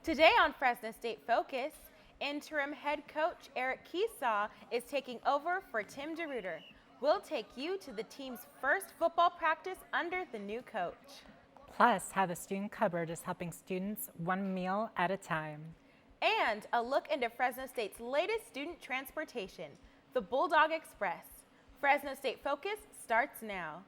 Today on Fresno State Focus, interim head coach Eric Keesaw is taking over for Tim DeRuyter. We'll take you to the team's first football practice under the new coach. Plus, how the student cupboard is helping students one meal at a time. And a look into Fresno State's latest student transportation, the Bulldog Express. Fresno State Focus starts now.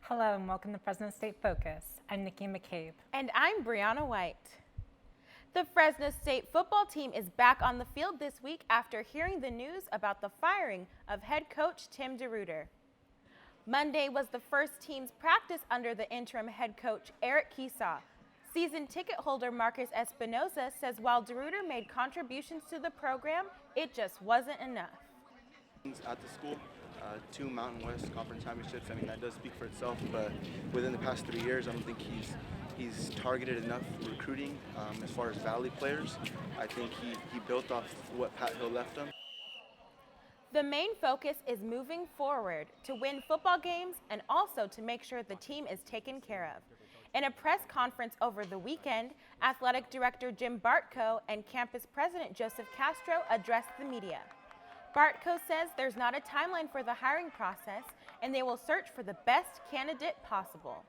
Hello and welcome to Fresno State Focus. I'm Nikki McCabe. And I'm Brianna White. The Fresno State football team is back on the field this week after hearing the news about the firing of head coach Tim DeRuyter. Monday was the first team's practice under the interim head coach Eric Keesaw. Season ticket holder Marcus Espinoza says while DeRuyter made contributions to the program, it just wasn't enough. At the school, 2 Mountain West Conference championships. I mean, that does speak for itself. But within the past 3 years, I don't think he's targeted enough recruiting as far as Valley players. I think he built off what Pat Hill left him. The main focus is moving forward to win football games and also to make sure the team is taken care of. In a press conference over the weekend, Athletic Director Jim Bartko and Campus President Joseph Castro addressed the media. Bartko says there's not a timeline for the hiring process and they will search for the best candidate possible.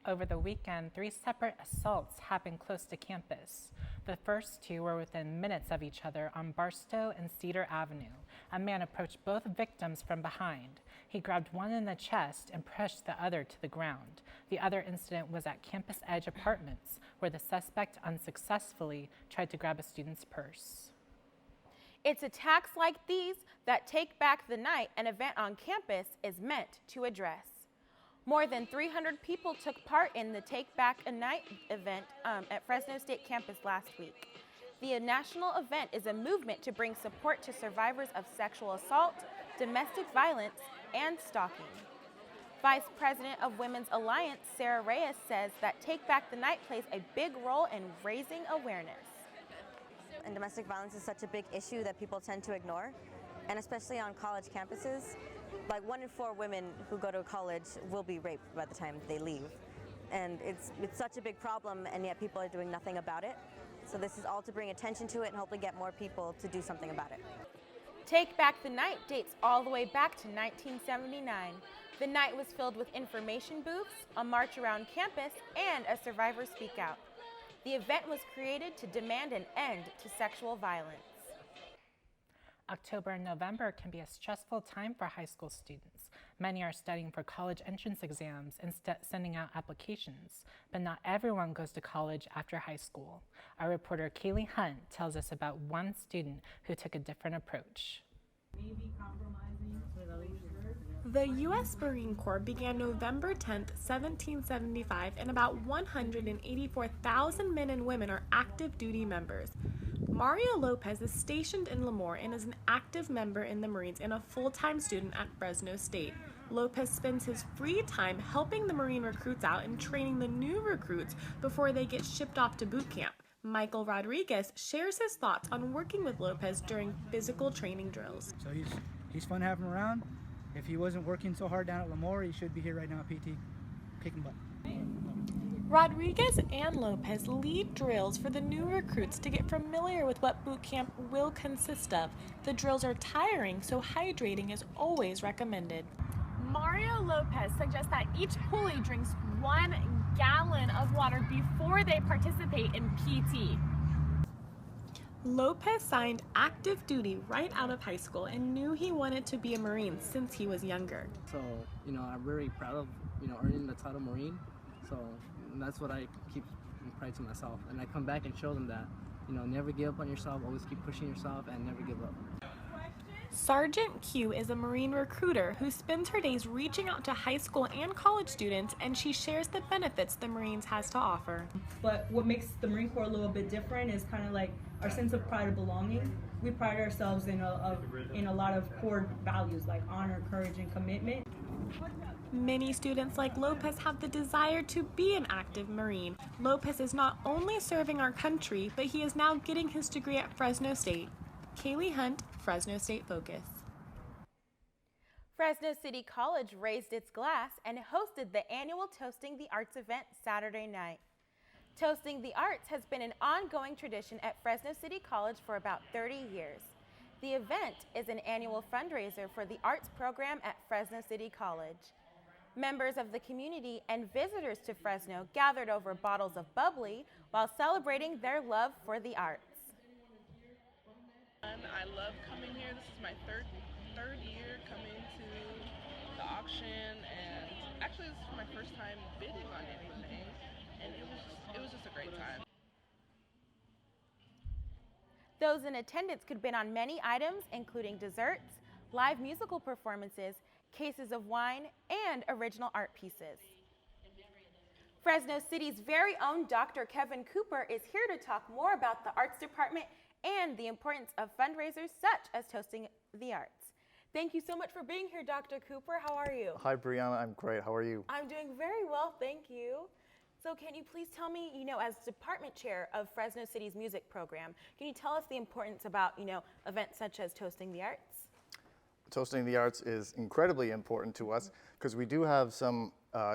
Over the weekend, 3 separate assaults happened close to campus. The first 2 were within minutes of each other on Barstow and Cedar Avenue. A man approached both victims from behind. He grabbed one in the chest and pushed the other to the ground. The other incident was at Campus Edge Apartments, where the suspect unsuccessfully tried to grab a student's purse. It's attacks like these that Take Back the Night, an event on campus, is meant to address. More than 300 people took part in the Take Back a Night event at Fresno State campus last week. The national event is a movement to bring support to survivors of sexual assault, domestic violence, and stalking. Vice President of Women's Alliance, Sarah Reyes, says that Take Back the Night plays a big role in raising awareness. And domestic violence is such a big issue that people tend to ignore, and especially on college campuses, like 1 in 4 women who go to college will be raped by the time they leave. And it's such a big problem, and yet people are doing nothing about it. So this is all to bring attention to it and hopefully get more people to do something about it. Take Back the Night dates all the way back to 1979. The night was filled with information booths, a march around campus, and a survivor speak out. The event was created to demand an end to sexual violence. October and November can be a stressful time for high school students. Many are studying for college entrance exams and sending out applications, but not everyone goes to college after high school. Our reporter Kaylee Hunt tells us about one student who took a different approach. The U.S. Marine Corps began November 10, 1775, and about 184,000 men and women are active duty members. Mario Lopez is stationed in Lemoore and is an active member in the Marines and a full-time student at Fresno State. Lopez spends his free time helping the Marine recruits out and training the new recruits before they get shipped off to boot camp. Michael Rodriguez shares his thoughts on working with Lopez during physical training drills. So he's fun having him around. If he wasn't working so hard down at Lemoore, he should be here right now at PT, kicking butt. Rodriguez and Lopez lead drills for the new recruits to get familiar with what boot camp will consist of. The drills are tiring, so hydrating is always recommended. Mario Lopez suggests that each pulley drinks 1 gallon of water before they participate in PT. Lopez signed active duty right out of high school and knew he wanted to be a Marine since he was younger. So, I'm very proud of, earning the title Marine. So that's what I keep pride to myself. And I come back and show them that, never give up on yourself, always keep pushing yourself and never give up. Sergeant Q is a Marine recruiter who spends her days reaching out to high school and college students, and she shares the benefits the Marines has to offer. But what makes the Marine Corps a little bit different is kind of like our sense of pride of belonging. We pride ourselves in a lot of core values like honor, courage, and commitment. Many students like Lopez have the desire to be an active Marine. Lopez is not only serving our country, but he is now getting his degree at Fresno State. Kaylee Hunt, Fresno State Focus. Fresno City College raised its glass and hosted the annual Toasting the Arts event Saturday night. Toasting the Arts has been an ongoing tradition at Fresno City College for about 30 years. The event is an annual fundraiser for the arts program at Fresno City College. Members of the community and visitors to Fresno gathered over bottles of bubbly while celebrating their love for the arts. I love coming here. This is my third year coming to the auction, and actually this is my first time bidding on anything, and it was just a great time. Those in attendance could bid on many items, including desserts, live musical performances, cases of wine, and original art pieces. Fresno City's very own Dr. Kevin Cooper is here to talk more about the arts department and the importance of fundraisers such as Toasting the Arts. Thank you so much for being here, Dr. Cooper. How are you? Hi, Brianna. I'm great. How are you? I'm doing very well, thank you. So can you please tell me, as department chair of Fresno City's music program, can you tell us the importance about, events such as Toasting the Arts? Toasting the Arts is incredibly important to us because we do have some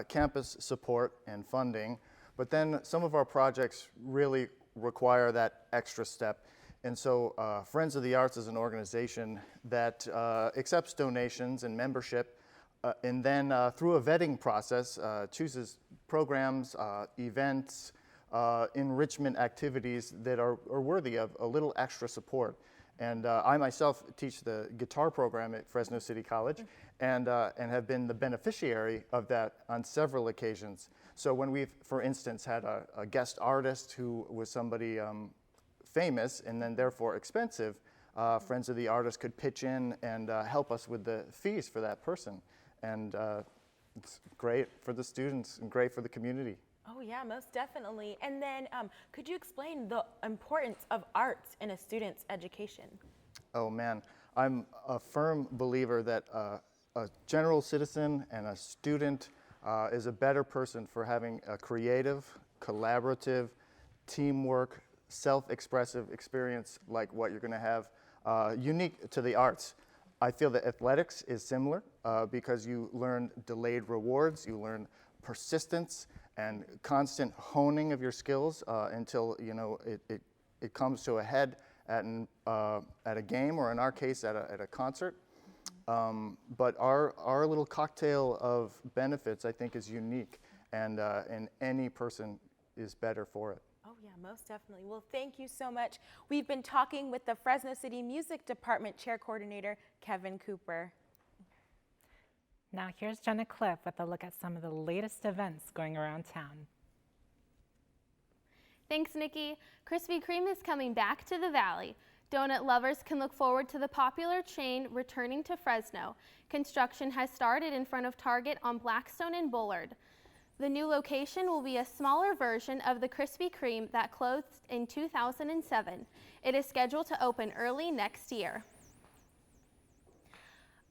campus support and funding, but then some of our projects really require that extra step. And so Friends of the Arts is an organization that accepts donations and membership, and then through a vetting process chooses programs, events, enrichment activities that are worthy of a little extra support. And I myself teach the guitar program at Fresno City College, and have been the beneficiary of that on several occasions. So when we've, for instance, had a guest artist who was somebody famous and then therefore expensive, Friends of the Artist could pitch in and help us with the fees for that person. And it's great for the students and great for the community. Oh yeah, most definitely. And then could you explain the importance of arts in a student's education? Oh man, I'm a firm believer that a general citizen and a student is a better person for having a creative, collaborative, teamwork, self-expressive experience like what you're going to have unique to the arts. I feel that athletics is similar because you learn delayed rewards, you learn persistence and constant honing of your skills until it comes to a head at a game, or in our case at a concert. But our little cocktail of benefits, I think, is unique, and any person is better for it. Oh yeah, most definitely. Well, thank you so much. We've been talking with the Fresno City Music Department Chair Coordinator, Kevin Cooper. Now here's Jenna Cliff with a look at some of the latest events going around town. Thanks, Nikki. Krispy Kreme is coming back to the Valley. Donut lovers can look forward to the popular chain returning to Fresno. Construction has started in front of Target on Blackstone and Bullard. The new location will be a smaller version of the Krispy Kreme that closed in 2007. It is scheduled to open early next year.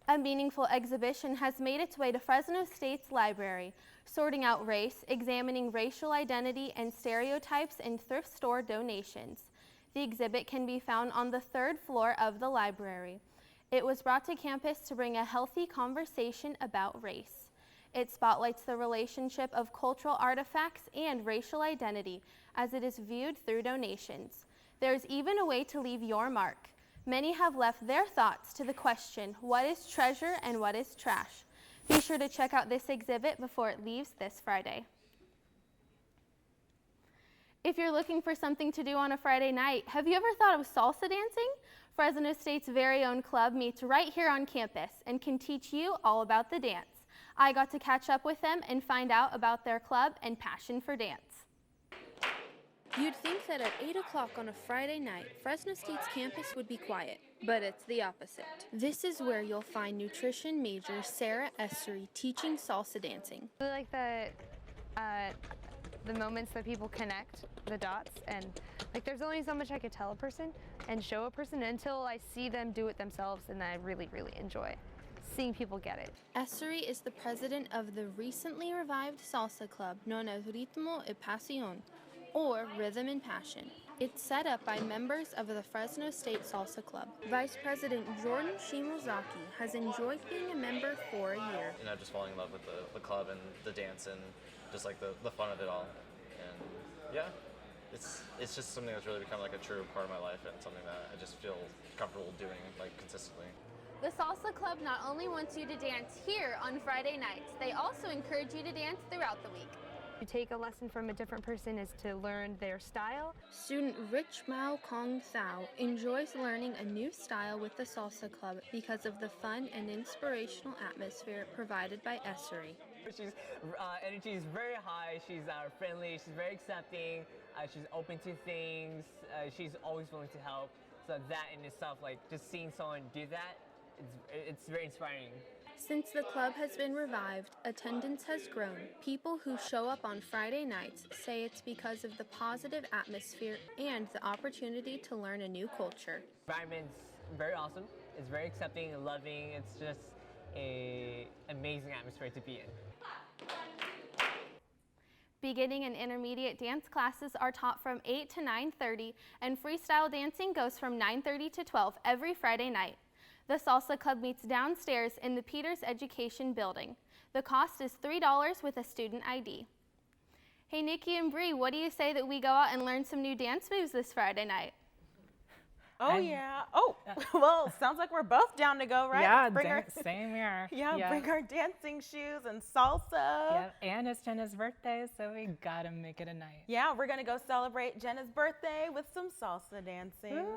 A meaningful exhibition has made its way to Fresno State's library, sorting out race, examining racial identity and stereotypes in thrift store donations. The exhibit can be found on the 3rd floor of the library. It was brought to campus to bring a healthy conversation about race. It spotlights the relationship of cultural artifacts and racial identity as it is viewed through donations. There's even a way to leave your mark. Many have left their thoughts to the question, what is treasure and what is trash? Be sure to check out this exhibit before it leaves this Friday. If you're looking for something to do on a Friday night, have you ever thought of salsa dancing? Fresno State's very own club meets right here on campus and can teach you all about the dance. I got to catch up with them and find out about their club and passion for dance. You'd think that at 8 o'clock on a Friday night, Fresno State's campus would be quiet, but it's the opposite. This is where you'll find nutrition major Sarah Essery teaching salsa dancing. I really like the the moments that people connect the dots, and like there's only so much I could tell a person and show a person until I see them do it themselves, and I really, really enjoy seeing people get it. Essery is the president of the recently revived Salsa Club known as Ritmo y Pasión, or Rhythm and Passion. It's set up by members of the Fresno State Salsa Club. Vice President Jordan Shimozaki has enjoyed being a member for a year. And I'm just falling in love with the club and the dance and just like the fun of it all. And yeah, it's just something that's really become like a true part of my life and something that I just feel comfortable doing like consistently. The Salsa Club not only wants you to dance here on Friday nights, they also encourage you to dance throughout the week. To take a lesson from a different person is to learn their style. Student Rich Mao Kong Thao enjoys learning a new style with the Salsa Club because of the fun and inspirational atmosphere provided by Essery. She's energy is very high. She's friendly. She's very accepting. She's open to things. She's always willing to help. So that in itself, like just seeing someone do that, it's very inspiring. Since the club has been revived, attendance has grown. People who show up on Friday nights say it's because of the positive atmosphere and the opportunity to learn a new culture. The environment's very awesome. It's very accepting and loving. It's just an amazing atmosphere to be in. Beginning and intermediate dance classes are taught from 8 to 9:30, and freestyle dancing goes from 9:30 to 12 every Friday night. The Salsa Club meets downstairs in the Peters Education Building. The cost is $3 with a student ID. Hey, Nikki and Bree, what do you say that we go out and learn some new dance moves this Friday night? Oh, yeah. Oh, well, sounds like we're both down to go, right? Yeah, same here. Yeah, bring our dancing shoes and salsa. Yeah, and it's Jenna's birthday, so we gotta make it a night. Yeah, we're gonna go celebrate Jenna's birthday with some salsa dancing.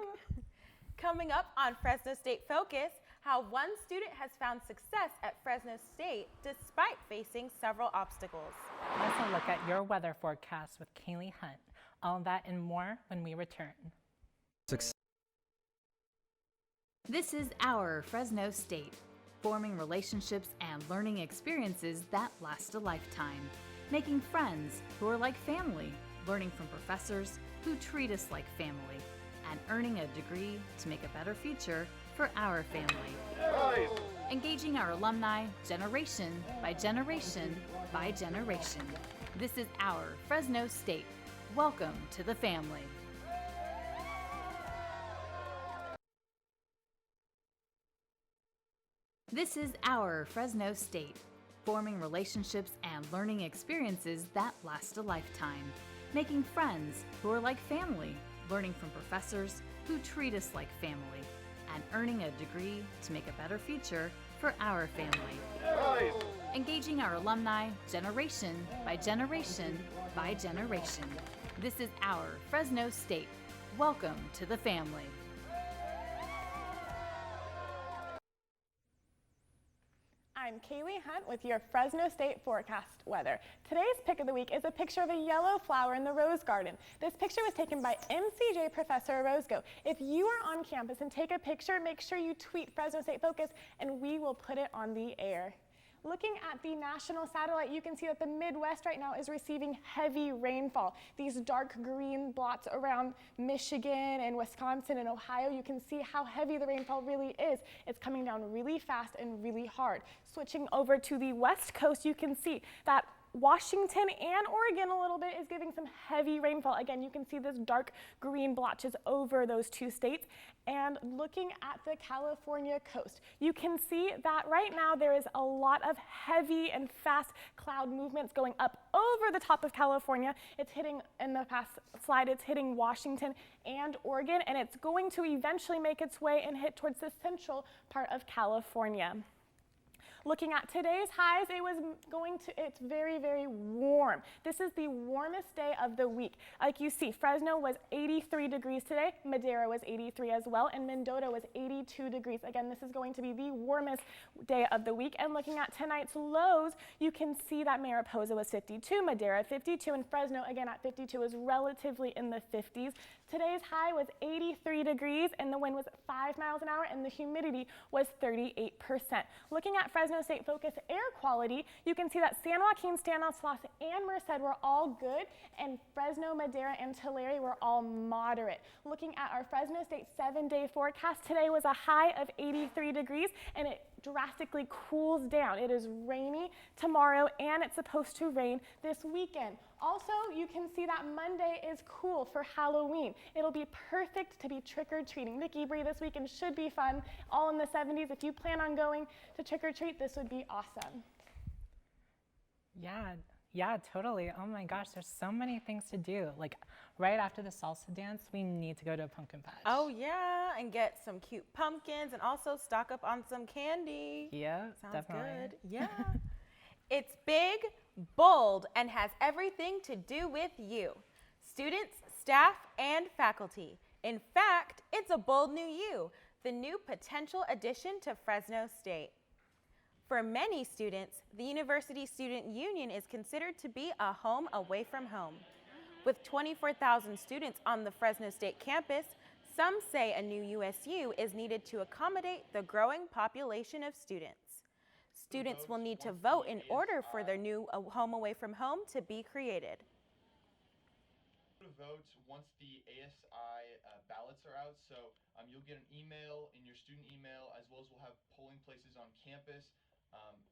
Coming up on Fresno State Focus, how one student has found success at Fresno State despite facing several obstacles. Let's look at your weather forecast with Kaylee Hunt. All that and more when we return. This is our Fresno State, forming relationships and learning experiences that last a lifetime, making friends who are like family, learning from professors who treat us like family, and earning a degree to make a better future for our family. Nice. Engaging our alumni generation by generation by generation. This is our Fresno State. Welcome to the family. This is our Fresno State, forming relationships and learning experiences that last a lifetime, making friends who are like family, learning from professors who treat us like family, and earning a degree to make a better future for our family. Nice. Engaging our alumni generation by generation by generation. This is our Fresno State. Welcome to the family. I'm Kaylee Hunt with your Fresno State forecast weather. Today's pick of the week is a picture of a yellow flower in the rose garden. This picture was taken by MCJ Professor Orozco. If you are on campus and take a picture, make sure you tweet Fresno State Focus and we will put it on the air. Looking at the national satellite, you can see that the Midwest right now is receiving heavy rainfall. These dark green blots around Michigan and Wisconsin and Ohio, you can see how heavy the rainfall really is. It's coming down really fast and really hard. Switching over to the West Coast, you can see that Washington and Oregon a little bit is giving some heavy rainfall. Again, you can see this dark green blotches over those two states. And looking at the California coast, you can see that right now there is a lot of heavy and fast cloud movements going up over the top of California. It's hitting, in the past slide, it's hitting Washington and Oregon, and it's going to eventually make its way and hit towards the central part of California. Looking at today's highs, it's very, very warm. This is the warmest day of the week. Like you see, Fresno was 83 degrees today, Madera was 83 as well, and Mendota was 82 degrees. Again, this is going to be the warmest day of the week. And looking at tonight's lows, you can see that Mariposa was 52, Madera 52, and Fresno, again at 52, is relatively in the 50s. Today's high was 83 degrees, and the wind was 5 miles an hour, and the humidity was 38%. Looking at Fresno Fresno State Focus air quality, you can see that San Joaquin, Stanislaus, and Merced were all good, and Fresno, Madera, and Tulare were all moderate. Looking at our Fresno State 7-day forecast, today was a high of 83 degrees, and it drastically cools down. It is rainy tomorrow, and it's supposed to rain this weekend. Also, you can see that Monday is cool for Halloween. It'll be perfect to be trick-or-treating. Nikki Bree, this weekend should be fun, all in the 70s. If you plan on going to trick-or-treat, this would be awesome. Yeah, totally. Oh my gosh, there's so many things to do. Like right after the salsa dance, we need to go to a pumpkin patch. Oh yeah, and get some cute pumpkins and also stock up on some candy. Yeah, sounds definitely. good. Yeah. It's big, bold, and has everything to do with you. Students, staff, and faculty. In fact, it's a bold new you, the new potential addition to Fresno State. For many students, the University Student Union is considered to be a home away from home. With 24,000 students on the Fresno State campus, some say a new USU is needed to accommodate the growing population of students. Students will need to vote in order for their new home away from home to be created. Vote once the ASI ballots are out, so you'll get an email in your student email, as well as we'll have polling places on campus,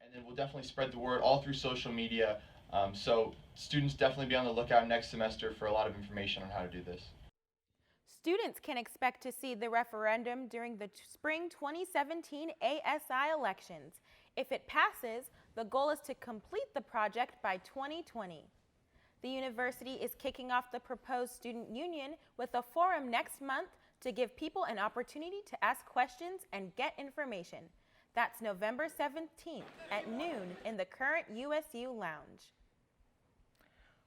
and then we'll definitely spread the word all through social media, so students definitely be on the lookout next semester for a lot of information on how to do this. Students can expect to see the referendum during the spring 2017 ASI elections. If it passes, the goal is to complete the project by 2020. The university is kicking off the proposed student union with a forum next month to give people an opportunity to ask questions and get information. That's November 17th at noon in the current USU Lounge.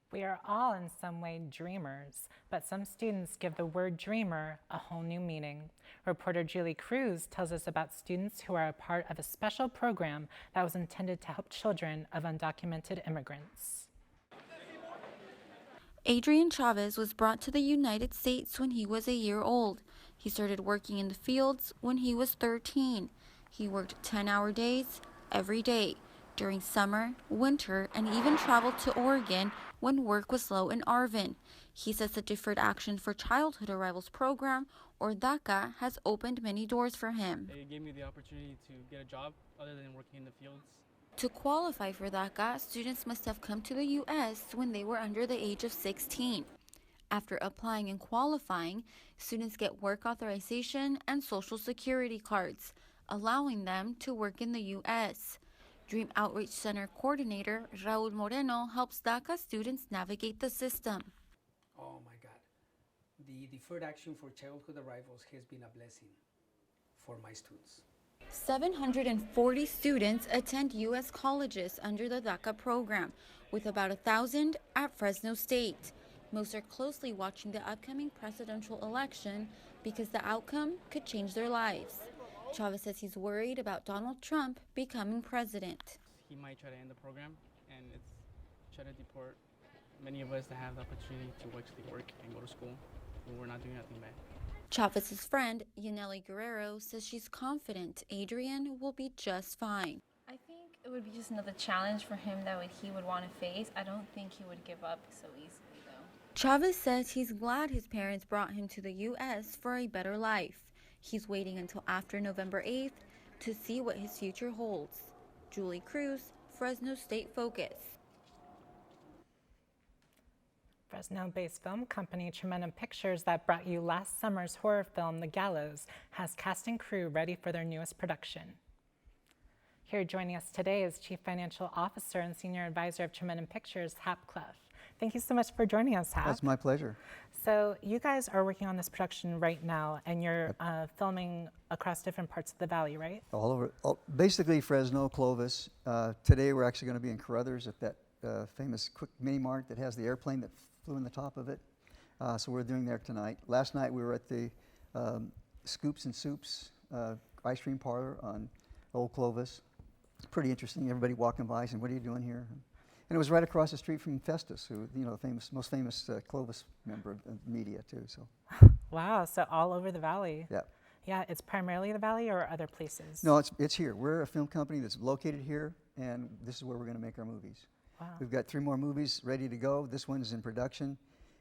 We are all in some way dreamers, but some students give the word dreamer a whole new meaning. Reporter Julie Cruz tells us about students who are a part of a special program that was intended to help children of undocumented immigrants. Adrian Chavez was brought to the United States when he was a year old. He started working in the fields when he was 13. He worked 10-hour days every day during summer, winter, and even traveled to Oregon when work was low in Arvin. He says the Deferred Action for Childhood Arrivals program, or DACA, has opened many doors for him. It gave me the opportunity to get a job other than working in the fields. To qualify for DACA, students must have come to the U.S. when they were under the age of 16. After applying and qualifying, students get work authorization and Social Security cards, allowing them to work in the U.S. Dream Outreach Center coordinator Raul Moreno helps DACA students navigate the system. Oh my God. The Deferred Action for Childhood Arrivals has been a blessing for my students. 740 students attend U.S. colleges under the DACA program, with about 1,000 at Fresno State. Most are closely watching the upcoming presidential election because the outcome could change their lives. Chavez says he's worried about Donald Trump becoming president. He might try to end the program, and it's try to deport many of us that have the opportunity to actually work and go to school, and we're not doing nothing bad. Chavez's friend, Yaneli Guerrero, says she's confident Adrian will be just fine. I think it would be just another challenge for him that he would want to face. I don't think he would give up so easily, though. Chavez says he's glad his parents brought him to the U.S. for a better life. He's waiting until after November 8th to see what his future holds. Julie Cruz, Fresno State Focus. Fresno-based film company Tremendum Pictures that brought you last summer's horror film, The Gallows, has cast and crew ready for their newest production. Here joining us today is Chief Financial Officer and Senior Advisor of Tremendum Pictures, Hap Clough. Thank you so much for joining us, Hap. That's my pleasure. So you guys are working on this production right now, and you're filming across different parts of the valley, right? All over, basically Fresno, Clovis. Today we're actually going to be in Carruthers at that famous quick mini mart that has the airplane that flew in the top of it. So we're doing there tonight. Last night we were at the Scoops and Soups ice cream parlor on Old Clovis. It's pretty interesting. Everybody walking by saying, "What are you doing here?" And it was right across the street from Festus, who, you know, the most famous Clovis member of the media too. So. Wow, so all over the valley. Yeah. Yeah, it's primarily the Valley or other places? No, it's here. We're a film company that's located here, and this is where we're going to make our movies. Wow. We've got 3 more movies ready to go. This one's in production.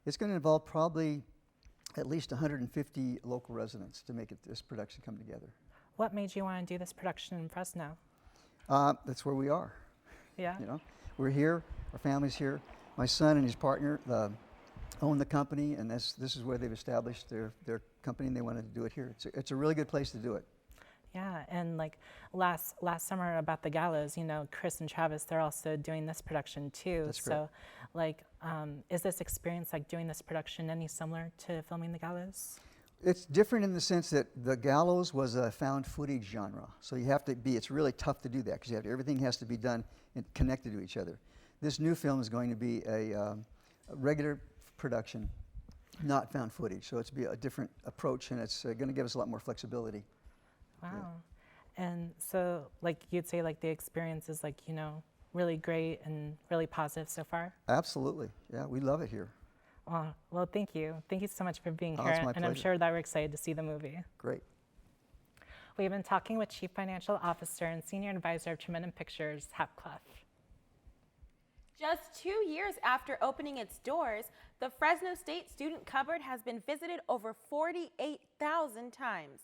It's going to involve probably at least 150 local residents to make this production come together. What made you want to do this production in Fresno? That's where we are. Yeah. You know, we're here. Our family's here. My son and his partner own the company, and this is where they've established their company, and they wanted to do it here. It's a really good place to do it. Yeah, and like last summer about the gallows, you know, Chris and Travis, they're also doing this production too. That's so, like, is this experience, like doing this production, any similar to filming the gallows? It's different in the sense that the gallows was a found footage genre, so you have to be. It's really tough to do that because everything has to be done and connected to each other. This new film is going to be a regular production, not found footage. So it's be a different approach, and it's going to give us a lot more flexibility. Wow. Yeah. And so, like, you'd say, like, the experience is, like, you know, really great and really positive so far? Absolutely. Yeah, we love it here. Well, thank you. Thank you so much for being here. It's my and I'm pleasure. sure that we're excited to see the movie. Great. We've been talking with Chief Financial Officer and Senior Advisor of Tremendum Pictures, Hap Clough. Just 2 years after opening its doors, the Fresno State Student Cupboard has been visited over 48,000 times.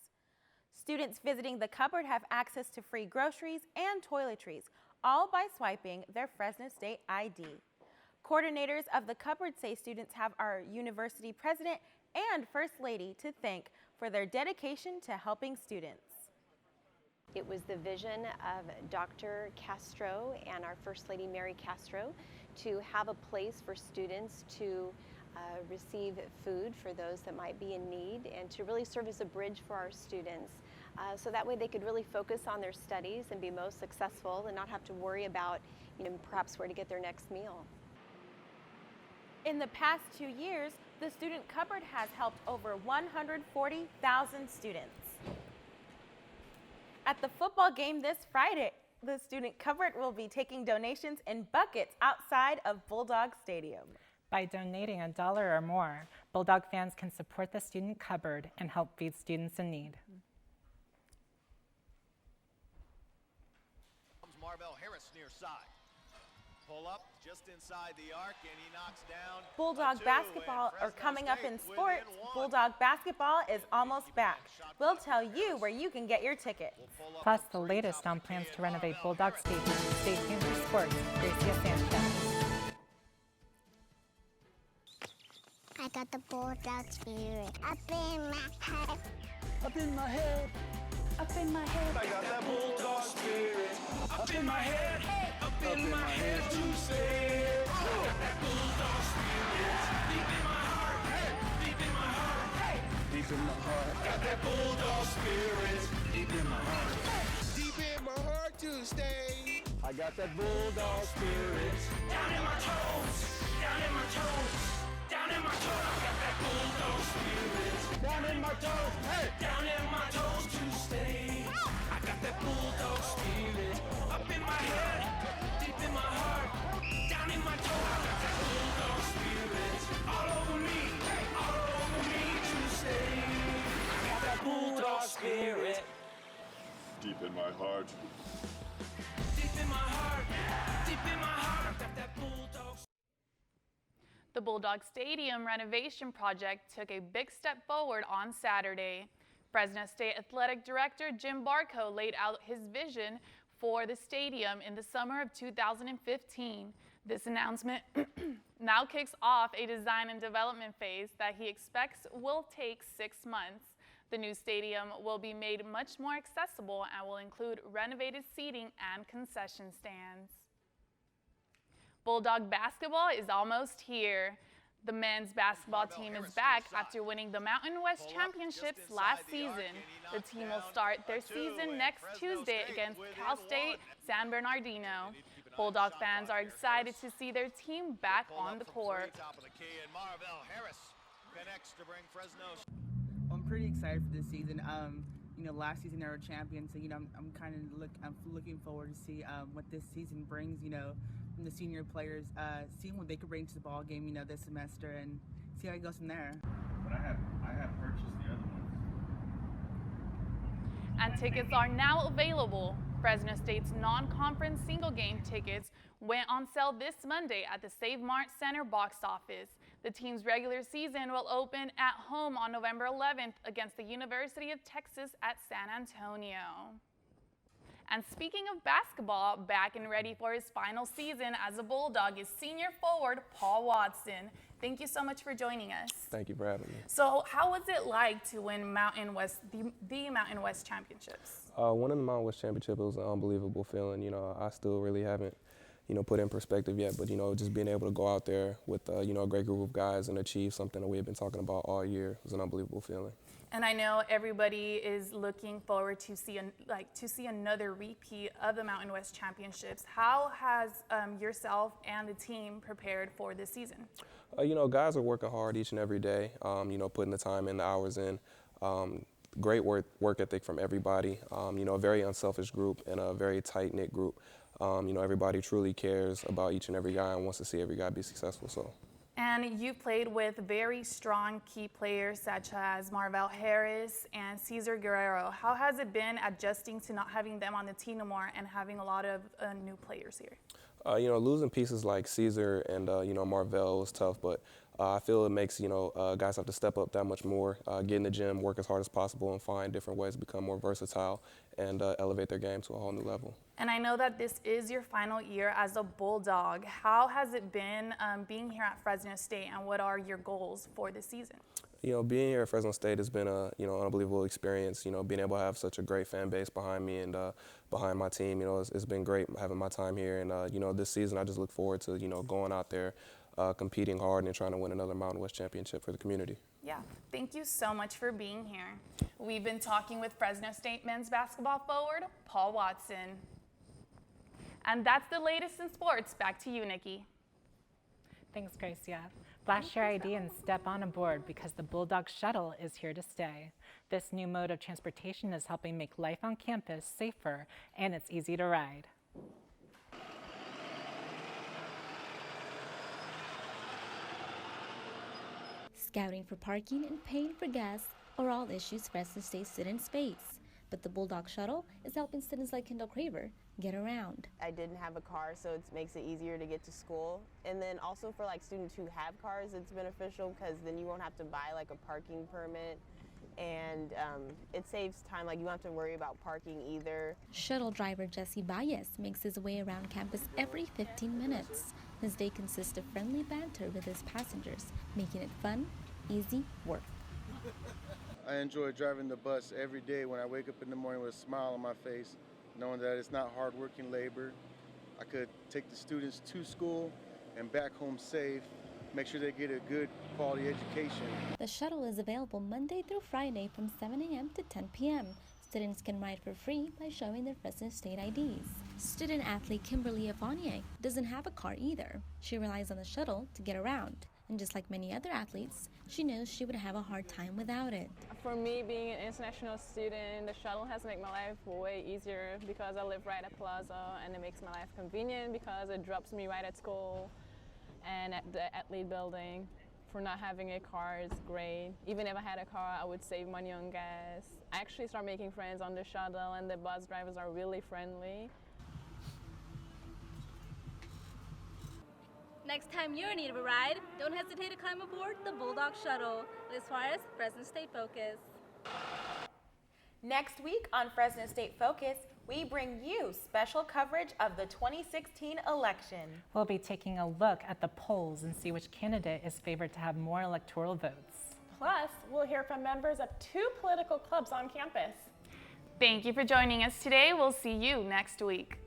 Students visiting the cupboard have access to free groceries and toiletries, all by swiping their Fresno State ID. Coordinators of the cupboard say students have our university president and First Lady to thank for their dedication to helping students. It was the vision of Dr. Castro and our First Lady Mary Castro to have a place for students to receive food for those that might be in need and to really serve as a bridge for our students. So that way they could really focus on their studies and be most successful and not have to worry about, you know, perhaps where to get their next meal. In the past 2 years, the student cupboard has helped over 140,000 students. At the football game this Friday, the student cupboard will be taking donations in buckets outside of Bulldog Stadium. By donating $1 or more, Bulldog fans can support the student cupboard and help feed students in need. Marvell Harris near side. Pull up just inside the arc, and he knocks down Bulldog basketball, or coming up in sports, Bulldog basketball is almost back. We'll tell you where you can get your tickets. Plus, the latest on plans to renovate Bulldog Stadium. Stay tuned for sports. Gracia Sanchez. I got the Bulldog spirit up in my head. Up in my head. Up in my head. I got that Bulldog spirit up in my head. Up in my head to say. I got that Bulldog spirit deep in my heart. Deep in my heart. Deep in my heart. Got that Bulldog spirit deep in my heart. Deep in my heart to stay. I got that Bulldog spirit down in my toes. Down in my toes. Down in my toes. I got that Bulldog spirit down in my toes. Hey, down in my toes to stay. I got that Bulldog spirit up in my head, deep in my heart, down in my toes. I got that Bulldog spirit all over me to stay. I got that Bulldog spirit deep in my heart. Deep in my heart, deep in my heart. I got that Bulldog. The Bulldog Stadium renovation project took a big step forward on Saturday. Fresno State Athletic Director Jim Barco laid out his vision for the stadium in the summer of 2015. This announcement now kicks off a design and development phase that he expects will take 6 months. The new stadium will be made much more accessible and will include renovated seating and concession stands. Bulldog basketball is almost here. The men's basketball team is back after winning the Mountain West Championships last season. The team will start their season next Tuesday against Cal State San Bernardino. Bulldog fans are excited to see their team back on the court. I'm pretty excited for this season. You know, last season they were champions, so you know I'm looking forward to see what this season brings. You know, from the senior players, seeing what they could bring to the ball game. You know, this semester, and see how it goes from there. But I have purchased the other ones. and tickets are now available. Fresno State's non-conference single game tickets went on sale this Monday at the Save Mart Center box office. The team's regular season will open at home on November 11th against the University of Texas at San Antonio. And speaking of basketball, back and ready for his final season as a Bulldog is senior forward Paul Watson. Thank you so much for joining us. Thank you for having me. So how was it like to win Mountain West, the Mountain West Championships? Winning the Mountain West Championship, it was an unbelievable feeling. You know, I still really haven't, put in perspective yet, but, just being able to go out there with, a great group of guys and achieve something that we have been talking about all year was an unbelievable feeling. And I know everybody is looking forward to see another repeat of the Mountain West Championships. How has yourself and the team prepared for this season? Guys are working hard each and every day, putting the time in, the hours in. Great work ethic from everybody, a very unselfish group and a very tight-knit group. Everybody truly cares about each and every guy and wants to see every guy be successful. So. And you've played with very strong key players such as Marvell Harris and Cesar Guerrero. How has it been adjusting to not having them on the team anymore and having a lot of new players here? Losing pieces like Cesar and, Marvell was tough, but I feel it makes, guys have to step up that much more, get in the gym, work as hard as possible, and find different ways to become more versatile and elevate their game to a whole new level. And I know that this is your final year as a Bulldog. How has it been being here at Fresno State, and what are your goals for this season? Being here at Fresno State has been an unbelievable experience. Being able to have such a great fan base behind me and behind my team, it's been great having my time here. And, this season I just look forward to, going out there, competing hard and trying to win another Mountain West Championship for the community. Yeah, thank you so much for being here. We've been talking with Fresno State men's basketball forward, Paul Watson. And that's the latest in sports. Back to you, Nikki. Thanks, Gracia. Flash your ID and step on aboard because the Bulldog Shuttle is here to stay. This new mode of transportation is helping make life on campus safer, and it's easy to ride. Scouting for parking and paying for gas are all issues Fresno State students face. But the Bulldog Shuttle is helping students like Kendall Craver get around. I didn't have a car, so it makes it easier to get to school. And then also for students who have cars, it's beneficial because then you won't have to buy a parking permit. And it saves time, you don't have to worry about parking either. Shuttle driver Jesse Baez makes his way around campus every 15 minutes. His day consists of friendly banter with his passengers, making it fun, easy work. I enjoy driving the bus every day when I wake up in the morning with a smile on my face, knowing that it's not hard-working labor. I could take the students to school and back home safe, make sure they get a good quality education. The shuttle is available Monday through Friday from 7 a.m. to 10 p.m. Students can ride for free by showing their Fresno State IDs. Student athlete Kimberly Avanier doesn't have a car either. She relies on the shuttle to get around. And just like many other athletes, she knows she would have a hard time without it. For me, being an international student, the shuttle has made my life way easier because I live right at Plaza, and it makes my life convenient because it drops me right at school and at the athlete building. For not having a car is great. Even if I had a car, I would save money on gas. I actually started making friends on the shuttle, and the bus drivers are really friendly. Next time you're in need of a ride, don't hesitate to climb aboard the Bulldog Shuttle. Liz Suarez, Fresno State Focus. Next week on Fresno State Focus, we bring you special coverage of the 2016 election. We'll be taking a look at the polls and see which candidate is favored to have more electoral votes. Plus, we'll hear from members of 2 political clubs on campus. Thank you for joining us today. We'll see you next week.